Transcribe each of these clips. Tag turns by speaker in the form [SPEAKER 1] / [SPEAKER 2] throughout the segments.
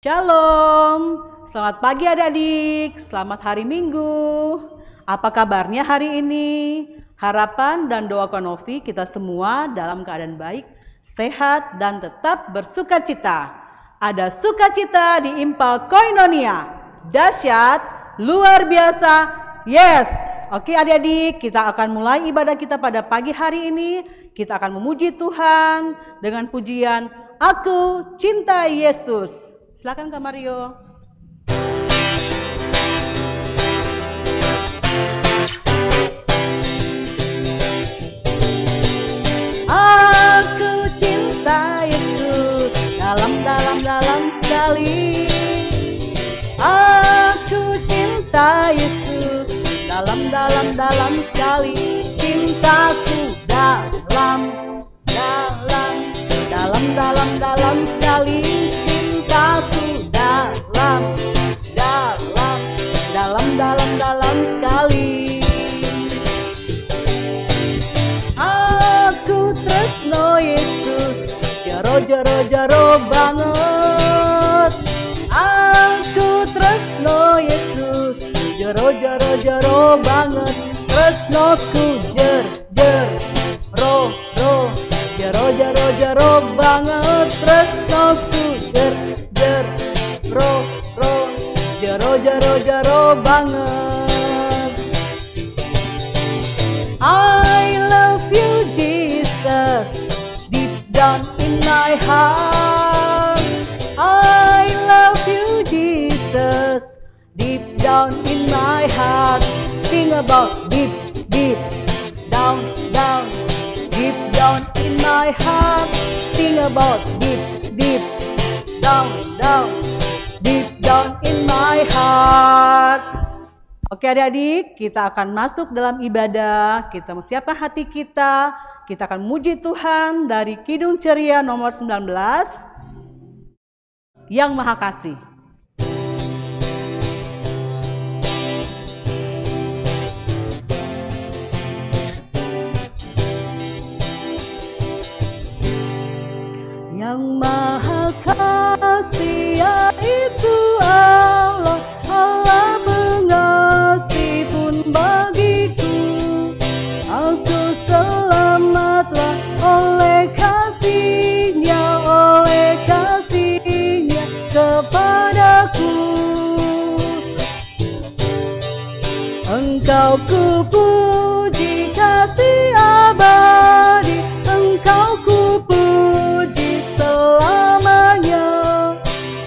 [SPEAKER 1] Shalom, selamat pagi adik-adik, selamat hari Minggu. Apa kabarnya hari ini? Harapan dan doa Konofi kita semua dalam keadaan baik, sehat dan tetap bersukacita. Ada sukacita di Impal Koinonia, dahsyat, luar biasa, yes. Oke adik-adik, kita akan mulai ibadah kita pada pagi hari ini. Kita akan memuji Tuhan dengan pujian Aku Cinta Yesus. Silakan Kak Mario. Aku cinta Yesus dalam sekali. Aku cinta Yesus dalam sekali. Cintaku dalam sekali. Cintaku dalam sekali. Aku tresno Yesus, jero banget. Aku tresno Yesus, jero banget. Tresnoku jero banget. Tresnoku jero banget. I love you Jesus, deep down in my heart. I love you Jesus, deep down in my heart. Think about deep down in my heart. Think about deep down in my heart. Oke adik-adik, kita akan masuk dalam ibadah. Kita siapkan hati kita. Kita akan muji Tuhan dari Kidung Ceria nomor 19. Yang Maha Kasih. Yang Maha Kasih yaitu Allah pengasih pun bagiku. Aku selamatlah oleh kasih-Nya kepadaku. Engkau ku puji kasih abadi, Engkau ku puji selamanya.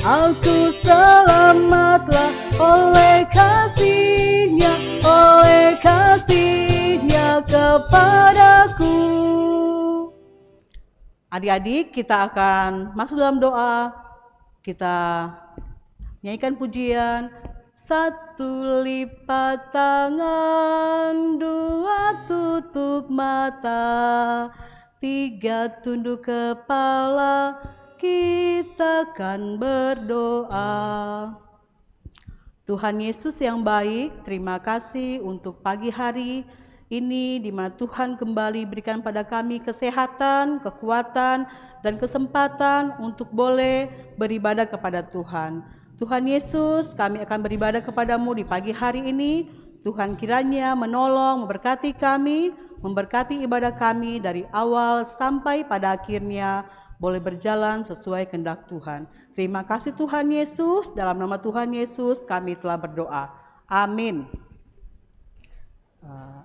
[SPEAKER 1] Aku selamatlah oleh kasih-Nya kepadaku. Adik-adik, kita akan masuk dalam doa. Kita nyanyikan pujian. Satu lipat tangan, dua tutup mata, tiga tunduk kepala, kita akan berdoa. Tuhan Yesus yang baik, terima kasih untuk pagi hari ini di mana Tuhan kembali berikan pada kami kesehatan, kekuatan, dan kesempatan untuk boleh beribadah kepada Tuhan. Tuhan Yesus, kami akan beribadah kepadamu di pagi hari ini. Tuhan kiranya menolong, memberkati kami, memberkati ibadah kami dari awal sampai pada akhirnya boleh berjalan sesuai kehendak Tuhan. Terima kasih Tuhan Yesus, dalam nama Tuhan Yesus kami telah berdoa. Amin.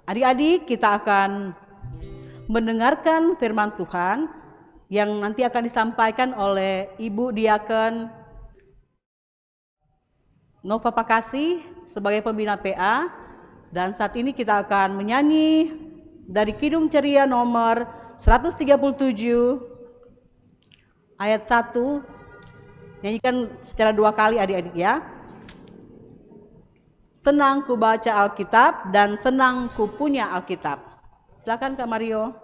[SPEAKER 1] Adik-adik, kita akan mendengarkan firman Tuhan yang nanti akan disampaikan oleh Ibu Diaken Nova Pakasi sebagai pembina PA. Dan saat ini kita akan menyanyi dari Kidung Ceria nomor 137 ayat 1. Nyanyikan secara 2 kali adik-adik ya. Senang ku baca Alkitab dan senang ku punya Alkitab. Silakan Kak Mario.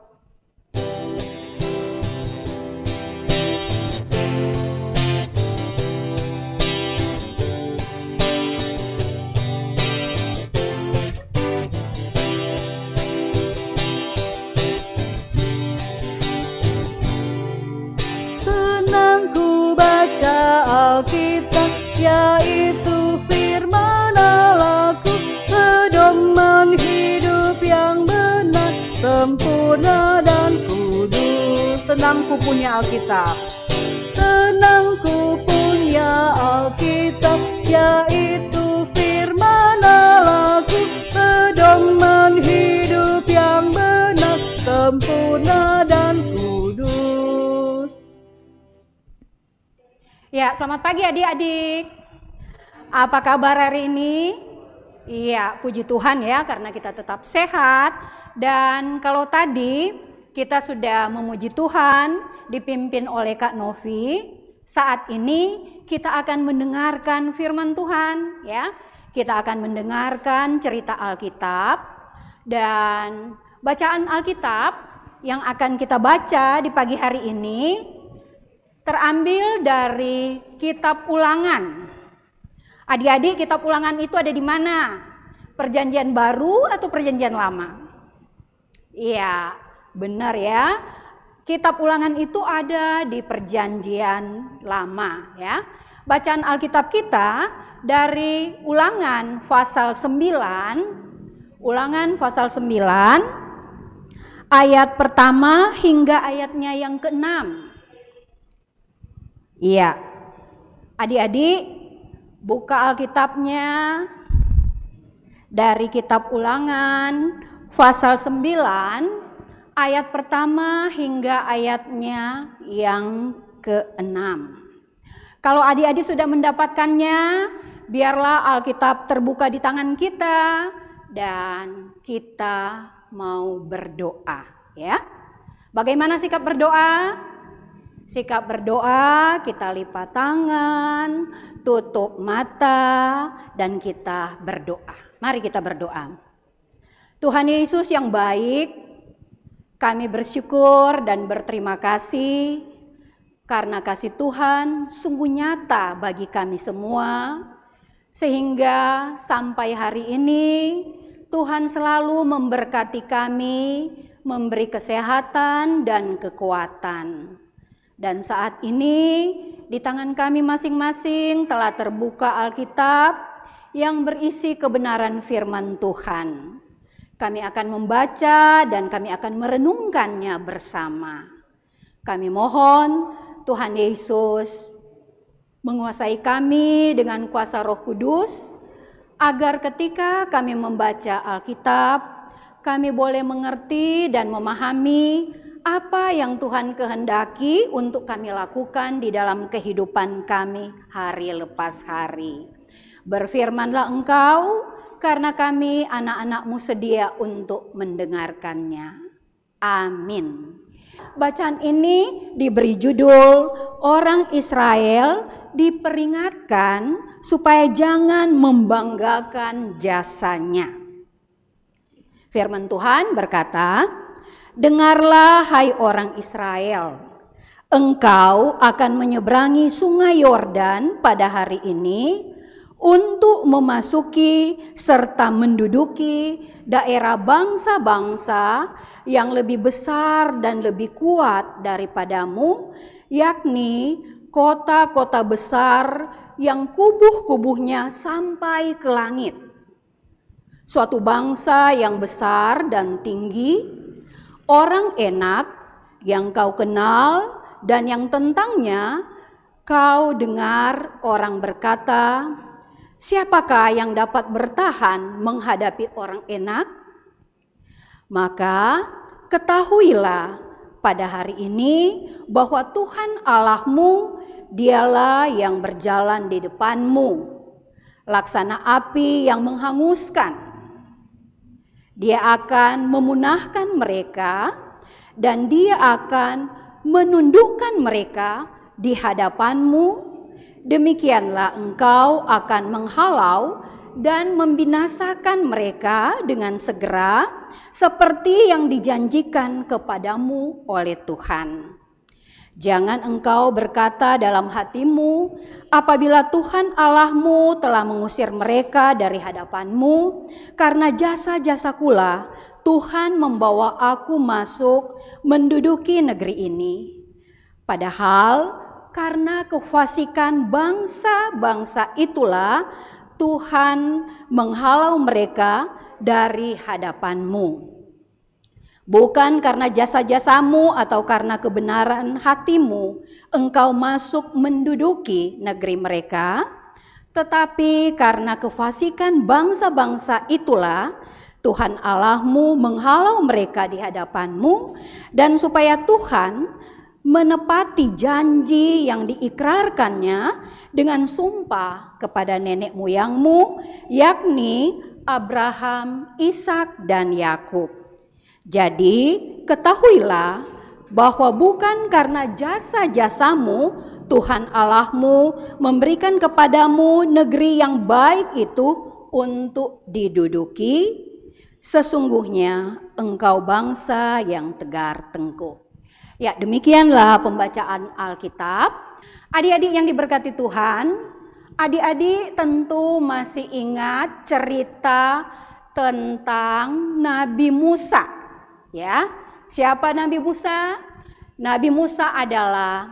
[SPEAKER 1] Senang ku baca Alkitab yaitu firman Allahku, pedoman hidup yang benar, sempurna dan kudus. Senangku punya Alkitab, senangku punya Alkitab, yaitu firman Allahku, pedoman hidup yang benar, sempurna dan kudus.
[SPEAKER 2] Ya, selamat pagi adik-adik. Apa kabar hari ini? Iya, puji Tuhan ya, karena kita tetap sehat. Dan kalau tadi kita sudah memuji Tuhan, dipimpin oleh Kak Novi, saat ini kita akan mendengarkan firman Tuhan ya. Kita akan mendengarkan cerita Alkitab, dan bacaan Alkitab yang akan kita baca di pagi hari ini terambil dari kitab Ulangan. Adik-adik, kitab Ulangan itu ada di mana? Perjanjian Baru atau Perjanjian Lama? Iya, benar ya. Kitab Ulangan itu ada di Perjanjian Lama ya. Bacaan Alkitab kita dari Ulangan pasal 9, Ulangan pasal 9 ayat pertama hingga ayatnya yang ke-6. Iya, adik-adik buka Alkitabnya dari kitab Ulangan pasal 9 ayat pertama hingga ayatnya yang ke-6. Kalau adik-adik sudah mendapatkannya, biarlah Alkitab terbuka di tangan kita dan kita mau berdoa ya. Bagaimana sikap berdoa? Sikap berdoa, kita lipat tangan, tutup mata, dan kita berdoa. Mari kita berdoa. Tuhan Yesus yang baik, kami bersyukur dan berterima kasih karena kasih Tuhan sungguh nyata bagi kami semua, sehingga sampai hari ini Tuhan selalu memberkati kami, memberi kesehatan dan kekuatan. Dan saat ini di tangan kami masing-masing telah terbuka Alkitab yang berisi kebenaran firman Tuhan. Kami akan membaca dan kami akan merenungkannya bersama. Kami mohon Tuhan Yesus menguasai kami dengan kuasa Roh Kudus, agar ketika kami membaca Alkitab, kami boleh mengerti dan memahami apa yang Tuhan kehendaki untuk kami lakukan di dalam kehidupan kami hari lepas hari. Berfirmanlah Engkau, karena kami anak-anak-Mu sedia untuk mendengarkannya. Amin. Bacaan ini diberi judul Orang Israel diperingatkan supaya jangan membanggakan jasanya. Firman Tuhan berkata, dengarlah hai orang Israel, engkau akan menyeberangi sungai Yordan pada hari ini untuk memasuki serta menduduki daerah bangsa-bangsa yang lebih besar dan lebih kuat daripadamu, yakni kota-kota besar yang kubuh-kubuhnya sampai ke langit. Suatu bangsa yang besar dan tinggi, orang enak yang kau kenal dan yang tentangnya kau dengar orang berkata, siapakah yang dapat bertahan menghadapi orang enak? Maka ketahuilah pada hari ini bahwa Tuhan Allahmu, dialah yang berjalan di depanmu, laksana api yang menghanguskan. Dia akan memunahkan mereka dan dia akan menundukkan mereka di hadapanmu. Demikianlah engkau akan menghalau dan membinasakan mereka dengan segera seperti yang dijanjikan kepadamu oleh Tuhan. Jangan engkau berkata dalam hatimu, apabila Tuhan Allahmu telah mengusir mereka dari hadapanmu, karena jasa-jasakulah Tuhan membawa aku masuk menduduki negeri ini. Padahal karena kefasikan bangsa-bangsa itulah Tuhan menghalau mereka dari hadapan-Mu. Bukan karena jasa-jasamu atau karena kebenaran hatimu engkau masuk menduduki negeri mereka, tetapi karena kefasikan bangsa-bangsa itulah Tuhan Allahmu menghalau mereka di hadapan-Mu, dan supaya Tuhan menepati janji yang diikrarkannya dengan sumpah kepada nenek moyangmu, yakni Abraham, Ishak, dan Yakub. Jadi ketahuilah bahwa bukan karena jasa-jasamu Tuhan Allahmu memberikan kepadamu negeri yang baik itu untuk diduduki. Sesungguhnya engkau bangsa yang tegar tengkuk. Ya, demikianlah pembacaan Alkitab. Adik-adik yang diberkati Tuhan, adik-adik tentu masih ingat cerita tentang Nabi Musa. Ya, siapa Nabi Musa? Nabi Musa adalah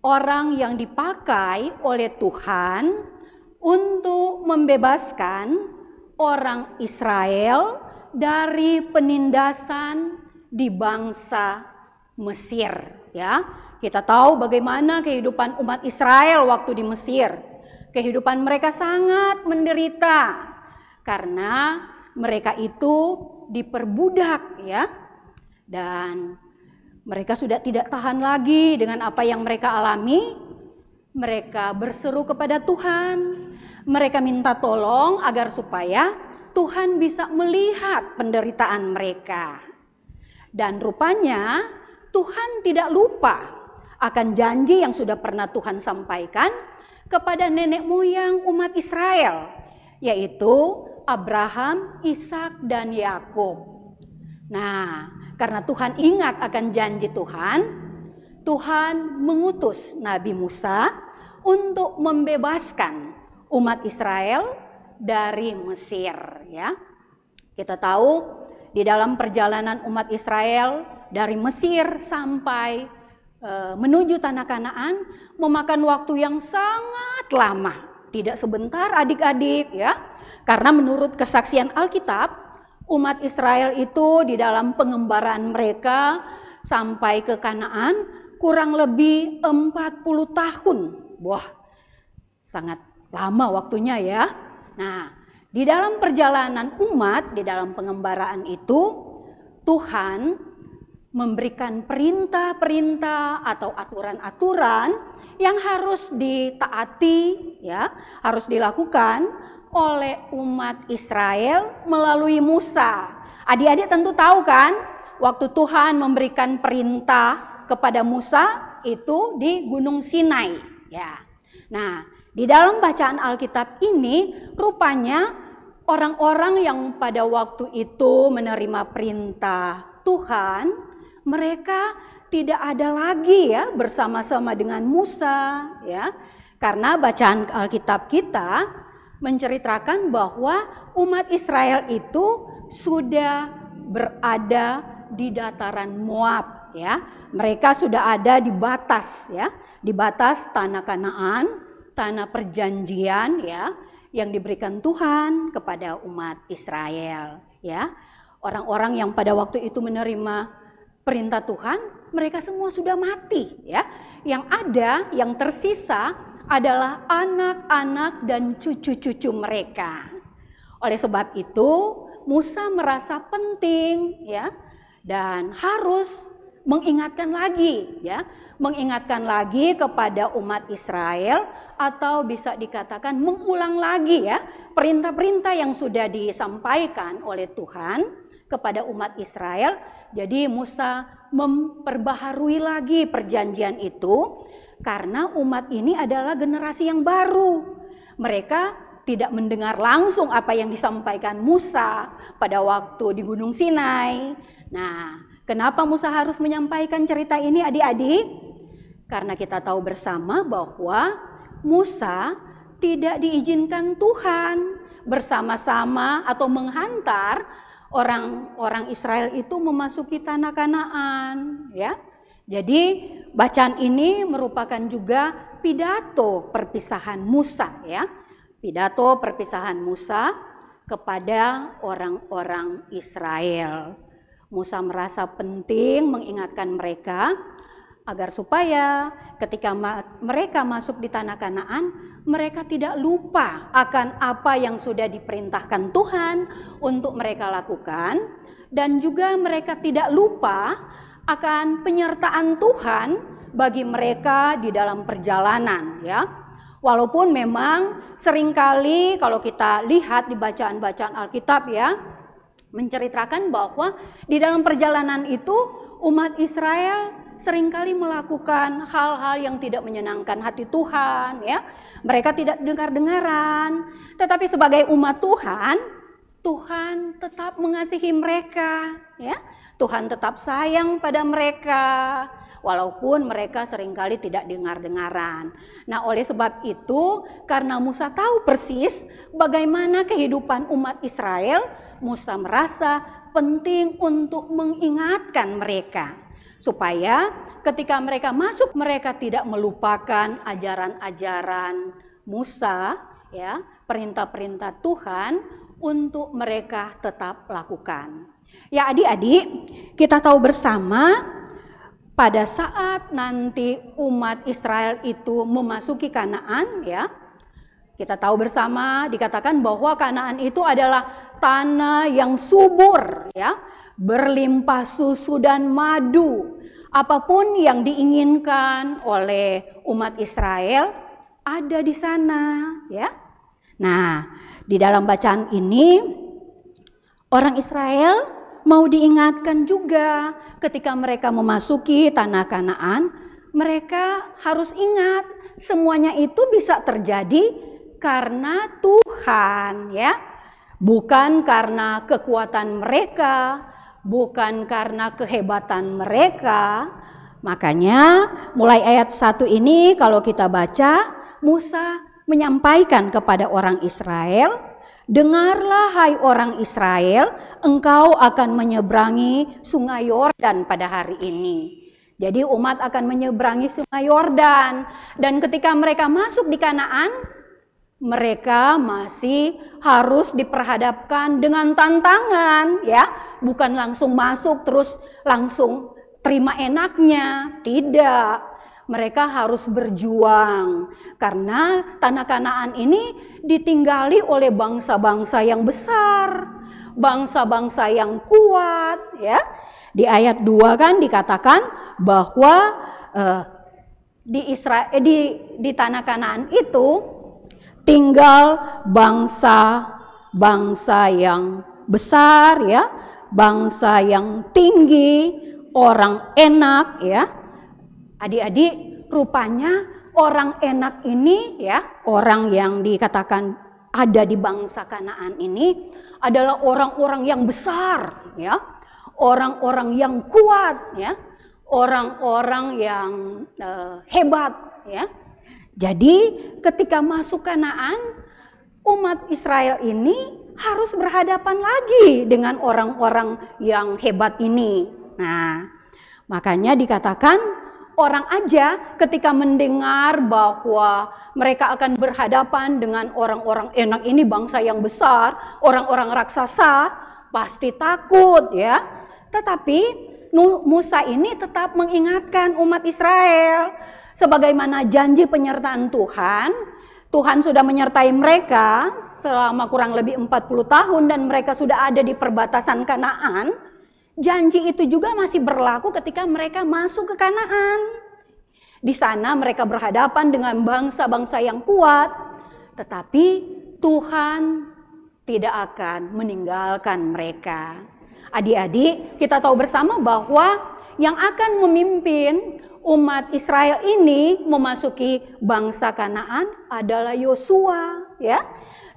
[SPEAKER 2] orang yang dipakai oleh Tuhan untuk membebaskan orang Israel dari penindasan di bangsa Mesir. Ya, kita tahu bagaimana kehidupan umat Israel waktu di Mesir. Kehidupan mereka sangat menderita karena mereka itu diperbudak, ya, dan mereka sudah tidak tahan lagi dengan apa yang mereka alami. Mereka berseru kepada Tuhan, mereka minta tolong agar supaya Tuhan bisa melihat penderitaan mereka. Dan rupanya Tuhan tidak lupa akan janji yang sudah pernah Tuhan sampaikan kepada nenek moyang umat Israel, yaitu Abraham, Ishak, dan Yakub. Nah, karena Tuhan ingat akan janji Tuhan, Tuhan mengutus Nabi Musa untuk membebaskan umat Israel dari Mesir. Ya, kita tahu di dalam perjalanan umat Israel dari Mesir sampai menuju tanah Kanaan memakan waktu yang sangat lama, tidak sebentar adik-adik, ya. Karena menurut kesaksian Alkitab, umat Israel itu di dalam pengembaraan mereka sampai ke Kanaan kurang lebih 40 tahun. Wah, sangat lama waktunya ya. Nah, di dalam perjalanan umat, di dalam pengembaraan itu, Tuhan memberikan perintah-perintah atau aturan-aturan yang harus ditaati, ya, harus dilakukan oleh umat Israel melalui Musa. Adik-adik tentu tahu kan, waktu Tuhan memberikan perintah kepada Musa itu di Gunung Sinai, ya. Nah, di dalam bacaan Alkitab ini rupanya orang-orang yang pada waktu itu menerima perintah Tuhan, mereka tidak ada lagi ya bersama-sama dengan Musa, ya. Karena bacaan Alkitab kita menceritakan bahwa umat Israel itu sudah berada di dataran Moab, ya. Mereka sudah ada di batas, ya, di batas tanah Kanaan, tanah perjanjian, ya, yang diberikan Tuhan kepada umat Israel, ya. Orang-orang yang pada waktu itu menerima perintah Tuhan, mereka semua sudah mati, ya. Yang ada, yang tersisa adalah anak-anak dan cucu-cucu mereka. Oleh sebab itu, Musa merasa penting, ya, dan harus mengingatkan lagi, ya, mengingatkan lagi kepada umat Israel, atau bisa dikatakan mengulang lagi, ya, perintah-perintah yang sudah disampaikan oleh Tuhan kepada umat Israel. Jadi Musa memperbaharui lagi perjanjian itu, karena umat ini adalah generasi yang baru. Mereka tidak mendengar langsung apa yang disampaikan Musa pada waktu di Gunung Sinai. Nah, kenapa Musa harus menyampaikan cerita ini adik-adik? Karena kita tahu bersama bahwa Musa tidak diizinkan Tuhan bersama-sama atau menghantar orang-orang Israel itu memasuki tanah Kanaan, ya. Jadi bacaan ini merupakan juga pidato perpisahan Musa ya. Pidato perpisahan Musa kepada orang-orang Israel. Musa merasa penting mengingatkan mereka agar supaya ketika mereka masuk di tanah Kanaan, mereka tidak lupa akan apa yang sudah diperintahkan Tuhan untuk mereka lakukan, dan juga mereka tidak lupa akan penyertaan Tuhan bagi mereka di dalam perjalanan ya. Walaupun memang seringkali kalau kita lihat di bacaan-bacaan Alkitab ya, menceritakan bahwa di dalam perjalanan itu umat Israel seringkali melakukan hal-hal yang tidak menyenangkan hati Tuhan ya. Mereka tidak dengar-dengaran, tetapi sebagai umat Tuhan, Tuhan tetap mengasihi mereka ya. Tuhan tetap sayang pada mereka, walaupun mereka seringkali tidak dengar-dengaran. Nah, oleh sebab itu, karena Musa tahu persis bagaimana kehidupan umat Israel, Musa merasa penting untuk mengingatkan mereka, supaya ketika mereka masuk, mereka tidak melupakan ajaran-ajaran Musa, ya, perintah-perintah Tuhan untuk mereka tetap lakukan. Ya adik-adik, kita tahu bersama pada saat nanti umat Israel itu memasuki Kanaan ya, kita tahu bersama dikatakan bahwa Kanaan itu adalah tanah yang subur ya, berlimpah susu dan madu. Apapun yang diinginkan oleh umat Israel ada di sana ya. Nah, di dalam bacaan ini orang Israel mau diingatkan juga ketika mereka memasuki tanah Kanaan, mereka harus ingat semuanya itu bisa terjadi karena Tuhan ya. Bukan karena kekuatan mereka, bukan karena kehebatan mereka. Makanya mulai ayat 1 ini kalau kita baca, Musa menyampaikan kepada orang Israel, "Dengarlah hai orang Israel, engkau akan menyeberangi sungai Yordan pada hari ini." Jadi umat akan menyeberangi sungai Yordan, dan ketika mereka masuk di Kanaan, mereka masih harus diperhadapkan dengan tantangan ya, bukan langsung masuk terus langsung terima enaknya, tidak. Mereka harus berjuang karena tanah Kanaan ini ditinggali oleh bangsa-bangsa yang besar, bangsa-bangsa yang kuat ya. Di ayat 2 kan dikatakan bahwa di tanah Kanaan itu tinggal bangsa-bangsa yang besar ya, bangsa yang tinggi, orang enak ya. Adik-adik, rupanya orang enak ini ya, orang yang dikatakan ada di bangsa Kanaan ini adalah orang-orang yang besar ya, orang-orang yang kuat ya, orang-orang yang hebat ya. Jadi ketika masuk Kanaan, umat Israel ini harus berhadapan lagi dengan orang-orang yang hebat ini. Nah, makanya dikatakan orang aja ketika mendengar bahwa mereka akan berhadapan dengan orang-orang enak ini, bangsa yang besar, orang-orang raksasa, pasti takut ya. Tetapi Musa ini tetap mengingatkan umat Israel, sebagaimana janji penyertaan Tuhan. Tuhan sudah menyertai mereka selama kurang lebih 40 tahun dan mereka sudah ada di perbatasan Kanaan. Janji itu juga masih berlaku ketika mereka masuk ke Kanaan. Di sana mereka berhadapan dengan bangsa-bangsa yang kuat, tetapi Tuhan tidak akan meninggalkan mereka. Adik-adik, kita tahu bersama bahwa yang akan memimpin umat Israel ini memasuki bangsa Kanaan adalah Yosua ya.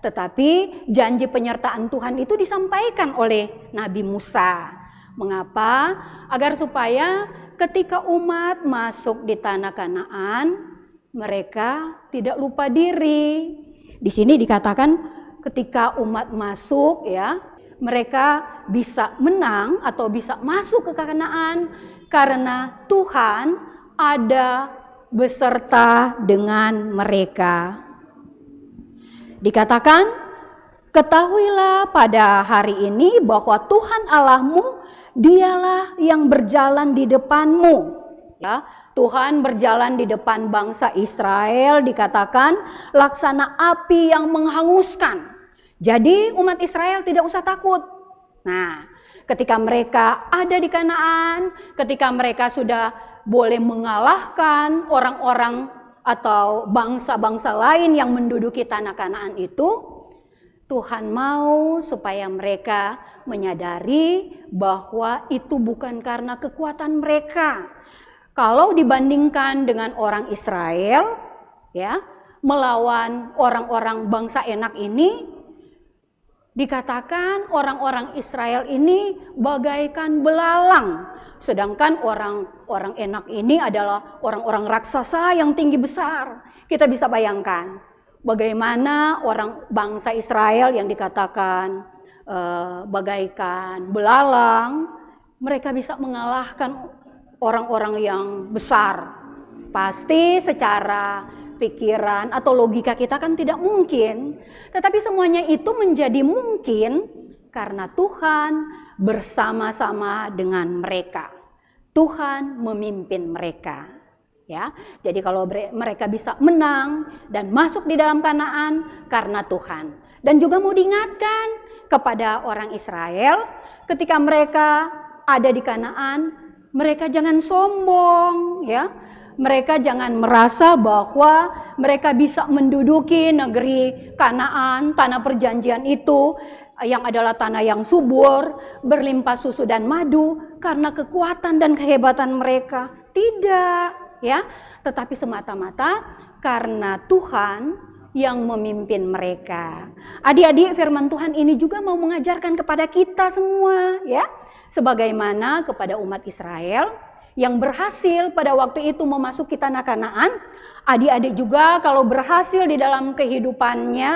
[SPEAKER 2] Tetapi janji penyertaan Tuhan itu disampaikan oleh Nabi Musa. Mengapa? Agar supaya ketika umat masuk di tanah Kanaan, mereka tidak lupa diri. Di sini dikatakan ketika umat masuk ya, mereka bisa menang atau bisa masuk ke Kanaan karena Tuhan ada beserta dengan mereka. Dikatakan, ketahuilah pada hari ini bahwa Tuhan Allahmu dialah yang berjalan di depanmu. Ya, Tuhan berjalan di depan bangsa Israel, dikatakan laksana api yang menghanguskan. Jadi umat Israel tidak usah takut. Nah, ketika mereka ada di Kanaan, ketika mereka sudah boleh mengalahkan orang-orang atau bangsa-bangsa lain yang menduduki tanah Kanaan itu, Tuhan mau supaya mereka menyadari bahwa itu bukan karena kekuatan mereka. Kalau dibandingkan dengan orang Israel, ya, melawan orang-orang bangsa Enak ini, dikatakan orang-orang Israel ini bagaikan belalang. Sedangkan orang-orang Enak ini adalah orang-orang raksasa yang tinggi besar. Kita bisa bayangkan bagaimana orang bangsa Israel yang dikatakan bagaikan belalang, mereka bisa mengalahkan orang-orang yang besar. Pasti secara pikiran atau logika kita kan tidak mungkin. Tetapi semuanya itu menjadi mungkin karena Tuhan bersama-sama dengan mereka. Tuhan memimpin mereka. Ya, jadi kalau mereka bisa menang dan masuk di dalam Kanaan karena Tuhan. Dan juga mau diingatkan kepada orang Israel ketika mereka ada di Kanaan, mereka jangan sombong, ya. Mereka jangan merasa bahwa mereka bisa menduduki negeri Kanaan, tanah perjanjian itu yang adalah tanah yang subur, berlimpah susu dan madu karena kekuatan dan kehebatan mereka. Tidak, ya, tetapi semata-mata karena Tuhan yang memimpin mereka. Adik-adik, firman Tuhan ini juga mau mengajarkan kepada kita semua, ya, sebagaimana kepada umat Israel yang berhasil pada waktu itu memasuki tanah Kanaan. Adik-adik juga kalau berhasil di dalam kehidupannya,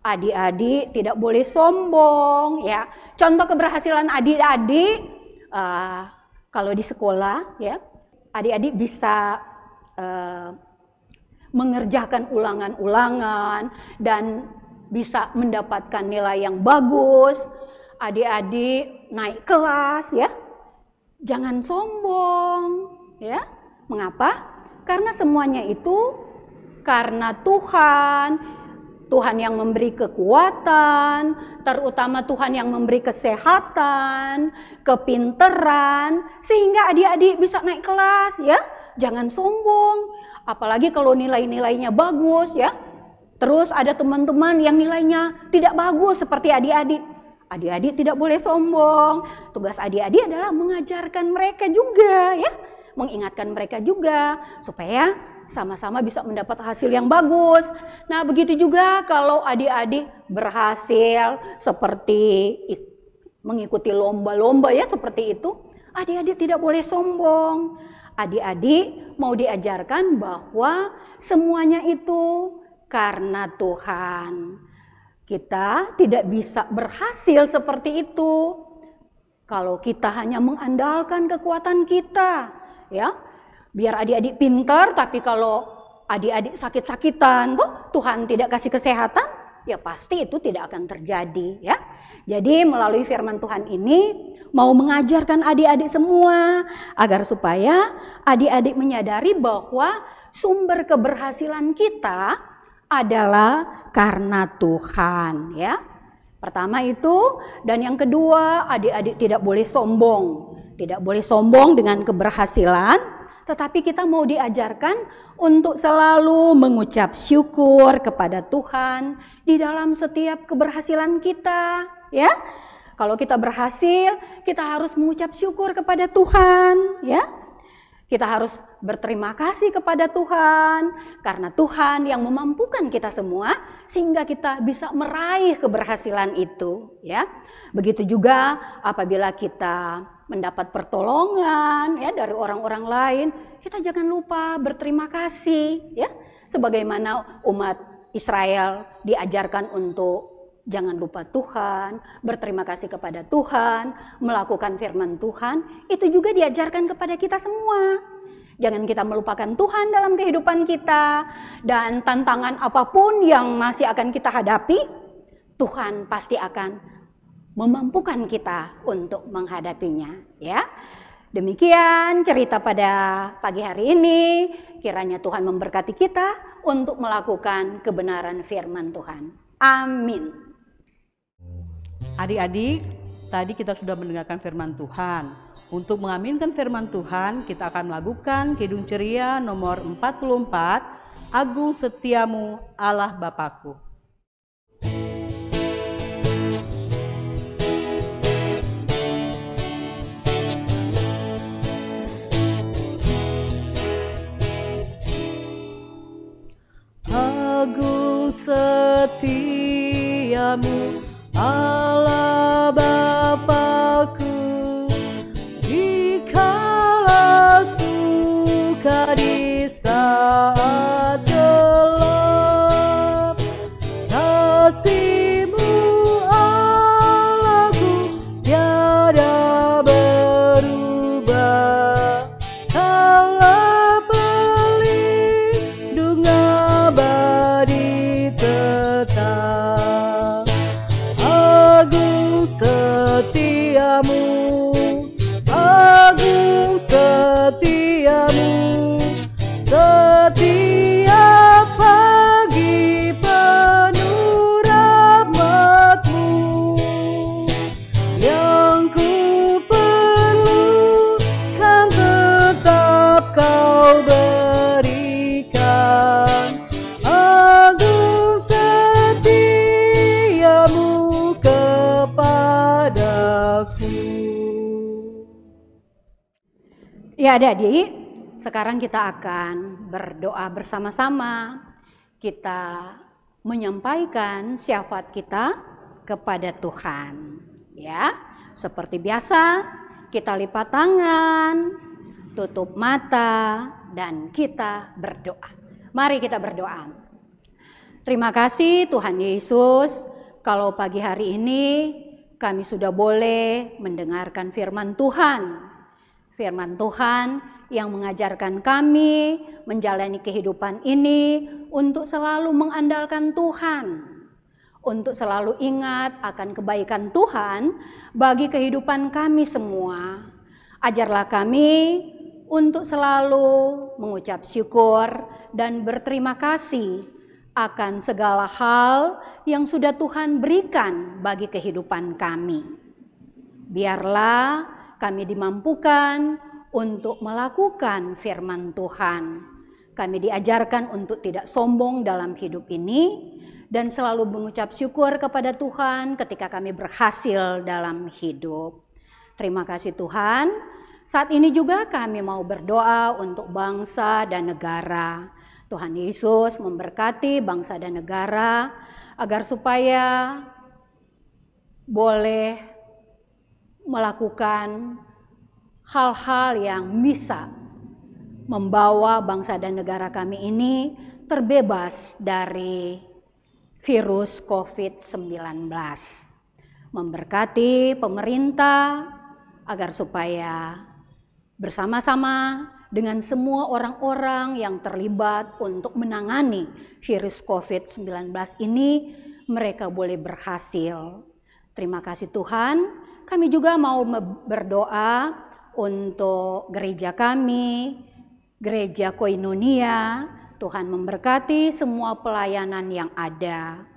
[SPEAKER 2] adik-adik tidak boleh sombong, ya. Contoh keberhasilan adik-adik kalau di sekolah, ya, adik-adik bisa mengerjakan ulangan-ulangan dan bisa mendapatkan nilai yang bagus. Adik-adik naik kelas, ya. Jangan sombong, ya. Mengapa? Karena semuanya itu karena Tuhan. Tuhan yang memberi kekuatan, terutama Tuhan yang memberi kesehatan, kepinteran, sehingga adik-adik bisa naik kelas, ya. Jangan sombong, apalagi kalau nilai-nilainya bagus, ya. Terus ada teman-teman yang nilainya tidak bagus seperti adik-adik. Adik-adik tidak boleh sombong. Tugas adik-adik adalah mengajarkan mereka juga, ya. Mengingatkan mereka juga supaya sama-sama bisa mendapat hasil yang bagus. Nah, begitu juga kalau adik-adik berhasil seperti mengikuti lomba-lomba, ya, seperti itu, adik-adik tidak boleh sombong. Adik-adik mau diajarkan bahwa semuanya itu karena Tuhan. Kita tidak bisa berhasil seperti itu kalau kita hanya mengandalkan kekuatan kita, ya. Biar adik-adik pintar, tapi kalau adik-adik sakit-sakitan, Tuhan tidak kasih kesehatan, ya pasti itu tidak akan terjadi, ya. Jadi melalui firman Tuhan ini mau mengajarkan adik-adik semua agar supaya adik-adik menyadari bahwa sumber keberhasilan kita adalah karena Tuhan, ya. Pertama itu, dan yang kedua, adik-adik tidak boleh sombong. Tidak boleh sombong dengan keberhasilan. Tetapi kita mau diajarkan untuk selalu mengucap syukur kepada Tuhan di dalam setiap keberhasilan kita, ya. Kalau kita berhasil, kita harus mengucap syukur kepada Tuhan, ya. Kita harus berterima kasih kepada Tuhan karena Tuhan yang memampukan kita semua sehingga kita bisa meraih keberhasilan itu, ya. Begitu juga apabila kita mendapat pertolongan, ya, dari orang-orang lain, kita jangan lupa berterima kasih, ya. Sebagaimana umat Israel diajarkan untuk jangan lupa Tuhan, berterima kasih kepada Tuhan, melakukan firman Tuhan, itu juga diajarkan kepada kita semua. Jangan kita melupakan Tuhan dalam kehidupan kita, dan tantangan apapun yang masih akan kita hadapi, Tuhan pasti akan memampukan kita untuk menghadapinya, ya. Demikian cerita pada pagi hari ini. Kiranya Tuhan memberkati kita untuk melakukan kebenaran firman Tuhan. Amin.
[SPEAKER 1] Adik-adik, tadi kita sudah mendengarkan firman Tuhan. Untuk mengaminkan firman Tuhan, kita akan melakukan Kidung Ceria nomor 44, Agung Setiamu Allah Bapakku. Agung setiamu Allah Bapakku, dikala suka di saat gelap, kasih-Mu Allahku tiada berubah. Kaulah pelindung abadi tetap. Agung setiamu, agung setiamu, setiap pagi penuh rahmat-Mu. Yang ku perlukan tetap Kau berikan. Agung setiamu kepadaku.
[SPEAKER 2] Ya adik-adik, sekarang kita akan berdoa bersama-sama. Kita menyampaikan syafaat kita kepada Tuhan. Ya, seperti biasa kita lipat tangan, tutup mata, dan kita berdoa. Mari kita berdoa. Terima kasih Tuhan Yesus, kalau pagi hari ini kami sudah boleh mendengarkan firman Tuhan. Firman Tuhan yang mengajarkan kami menjalani kehidupan ini untuk selalu mengandalkan Tuhan, untuk selalu ingat akan kebaikan Tuhan bagi kehidupan kami semua. Ajarlah kami untuk selalu mengucap syukur dan berterima kasih akan segala hal yang sudah Tuhan berikan bagi kehidupan kami. Biarlah kami dimampukan untuk melakukan firman Tuhan. Kami diajarkan untuk tidak sombong dalam hidup ini dan selalu mengucap syukur kepada Tuhan ketika kami berhasil dalam hidup. Terima kasih Tuhan. Saat ini juga kami mau berdoa untuk bangsa dan negara. Tuhan Yesus memberkati bangsa dan negara agar supaya boleh melakukan hal-hal yang bisa membawa bangsa dan negara kami ini terbebas dari virus COVID-19. Memberkati pemerintah agar supaya bersama-sama dengan semua orang-orang yang terlibat untuk menangani virus COVID-19 ini, mereka boleh berhasil. Terima kasih Tuhan. Kami juga mau berdoa untuk gereja kami, Gereja Koinonia. Tuhan memberkati semua pelayanan yang ada.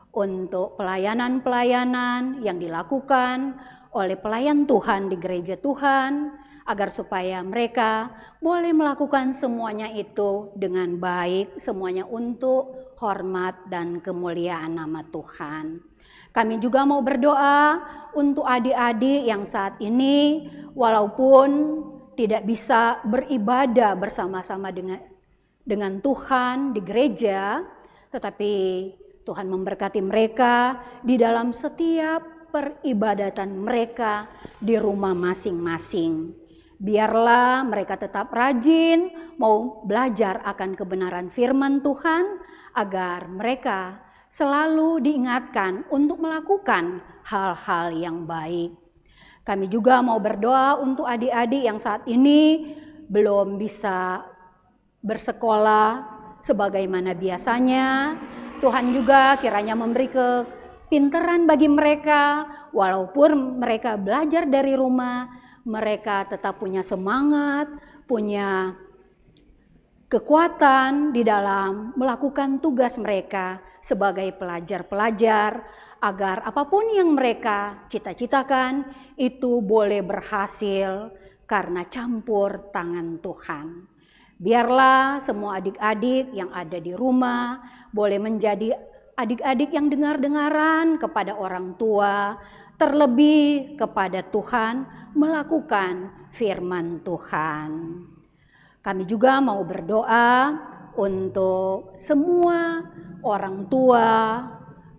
[SPEAKER 2] Untuk pelayanan-pelayanan yang dilakukan oleh pelayan Tuhan di gereja Tuhan, agar supaya mereka boleh melakukan semuanya itu dengan baik, semuanya untuk hormat dan kemuliaan nama Tuhan. Kami juga mau berdoa untuk adik-adik yang saat ini walaupun tidak bisa beribadah bersama-sama dengan Tuhan di gereja, tetapi Tuhan memberkati mereka di dalam setiap peribadatan mereka di rumah masing-masing. Biarlah mereka tetap rajin mau belajar akan kebenaran firman Tuhan agar mereka selalu diingatkan untuk melakukan hal-hal yang baik. Kami juga mau berdoa untuk adik-adik yang saat ini belum bisa bersekolah sebagaimana biasanya. Tuhan juga kiranya memberi kepintaran bagi mereka, walaupun mereka belajar dari rumah, mereka tetap punya semangat, punya kekuatan di dalam melakukan tugas mereka sebagai pelajar-pelajar, agar apapun yang mereka cita-citakan itu boleh berhasil karena campur tangan Tuhan. Biarlah semua adik-adik yang ada di rumah boleh menjadi adik-adik yang dengar-dengaran kepada orang tua, terlebih kepada Tuhan, melakukan firman Tuhan. Kami juga mau berdoa untuk semua orang tua,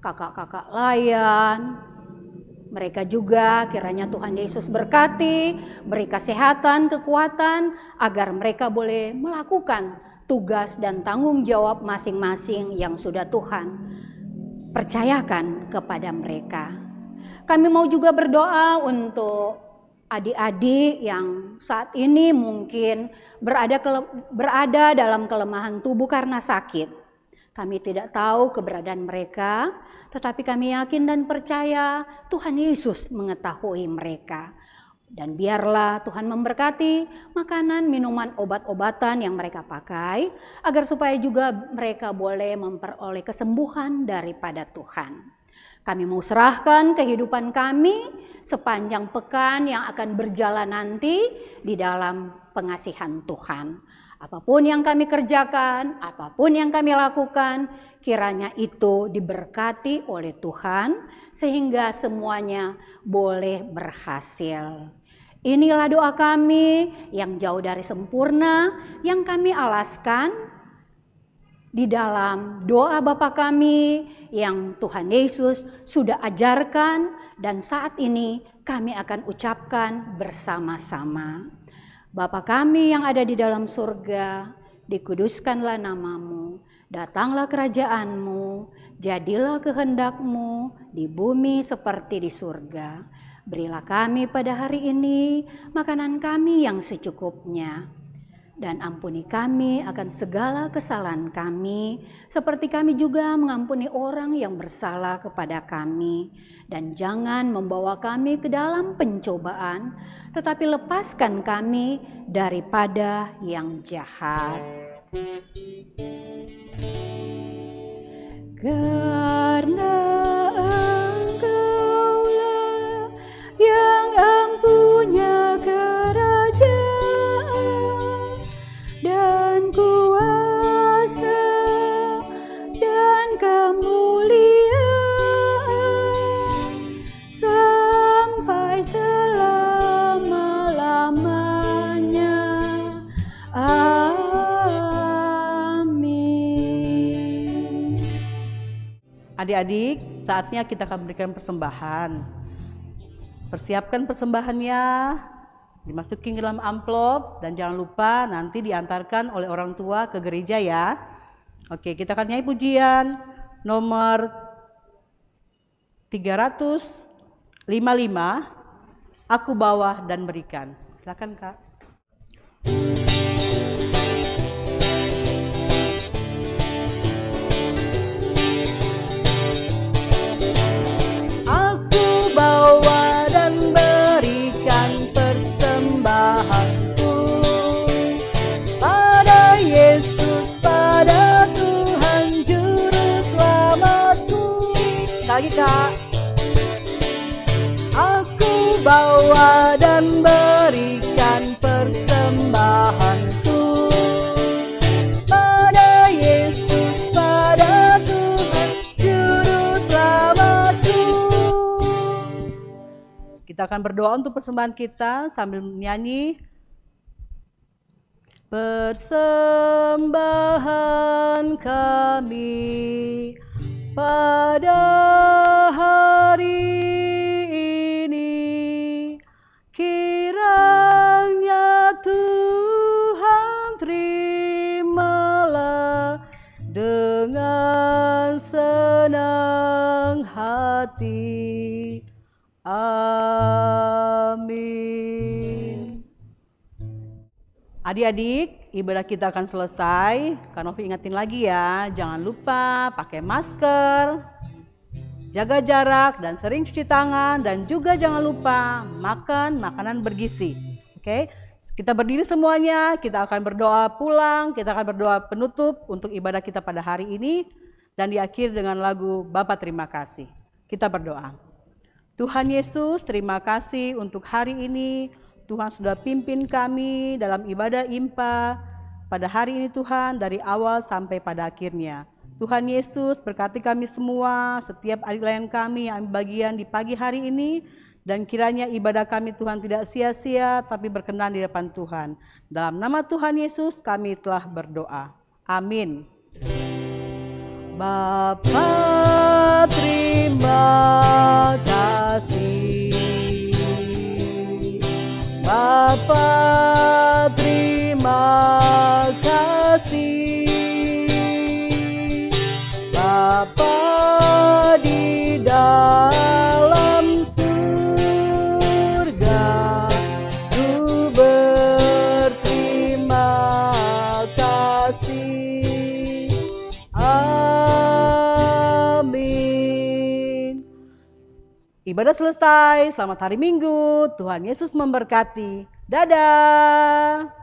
[SPEAKER 2] kakak-kakak layan. Mereka juga kiranya Tuhan Yesus berkati, beri kesehatan, kekuatan, agar mereka boleh melakukan tugas dan tanggung jawab masing-masing yang sudah Tuhan percayakan kepada mereka. Kami mau juga berdoa untuk adik-adik yang saat ini mungkin berada dalam kelemahan tubuh karena sakit. Kami tidak tahu keberadaan mereka, tetapi kami yakin dan percaya Tuhan Yesus mengetahui mereka. Dan biarlah Tuhan memberkati makanan, minuman, obat-obatan yang mereka pakai, agar supaya juga mereka boleh memperoleh kesembuhan daripada Tuhan. Kami mau serahkan kehidupan kami sepanjang pekan yang akan berjalan nanti di dalam pengasihan Tuhan. Apapun yang kami kerjakan, apapun yang kami lakukan, kiranya itu diberkati oleh Tuhan sehingga semuanya boleh berhasil. Inilah doa kami yang jauh dari sempurna, yang kami alaskan di dalam doa Bapa kami yang Tuhan Yesus sudah ajarkan dan saat ini kami akan ucapkan bersama-sama. Bapa kami yang ada di dalam surga, dikuduskanlah namamu, datanglah kerajaanmu, jadilah kehendakmu di bumi seperti di surga. Berilah kami pada hari ini makanan kami yang secukupnya, dan ampuni kami akan segala kesalahan kami, seperti kami juga mengampuni orang yang bersalah kepada kami. Dan jangan membawa kami ke dalam pencobaan, tetapi lepaskan kami daripada yang jahat. Karena Engkaulah yang empunya kerajaan dan kuasa dan kemuliaan sampai selama-lamanya. Amin.
[SPEAKER 1] Adik-adik, saatnya kita akan berikan persembahan. Persiapkan persembahannya, dimasukin ke dalam amplop, dan jangan lupa nanti diantarkan oleh orang tua ke gereja ya. Oke, kita akan nyanyi pujian nomor 355, Aku Bawa dan Berikan. Silakan Kak. Aku bawa dan berikan persembahanku pada Yesus, pada Tuhan Juru Selamatku. Lagi Kak. Aku bawa dan berikan persembahanku pada Yesus, pada Tuhan Juru Selamatku. Kita akan berdoa untuk persembahan kita sambil menyanyi. Persembahan kami pada hari ini, kiranya Tuhan terimalah dengan senang hati. Amin. Adik-adik, ibadah kita akan selesai. Kak Novi ingetin lagi ya, jangan lupa pakai masker, jaga jarak dan sering cuci tangan, dan juga jangan lupa makan makanan bergizi. Oke, kita berdiri semuanya, kita akan berdoa pulang, kita akan berdoa penutup untuk ibadah kita pada hari ini, dan diakhiri dengan lagu Bapa terima kasih. Kita berdoa. Tuhan Yesus, terima kasih untuk hari ini. Tuhan sudah pimpin kami dalam ibadah IMPA pada hari ini Tuhan, dari awal sampai pada akhirnya. Tuhan Yesus berkati kami semua, setiap adik layan kami yang ambil bagian di pagi hari ini, dan kiranya ibadah kami Tuhan tidak sia-sia tapi berkenan di depan Tuhan. Dalam nama Tuhan Yesus kami telah berdoa. Amin. Bapa terima kasih. Bapa terima kasih. Bapa di dalam surga, ku berterima kasih. Amin. Ibadah selesai, selamat hari Minggu, Tuhan Yesus memberkati. Dadah.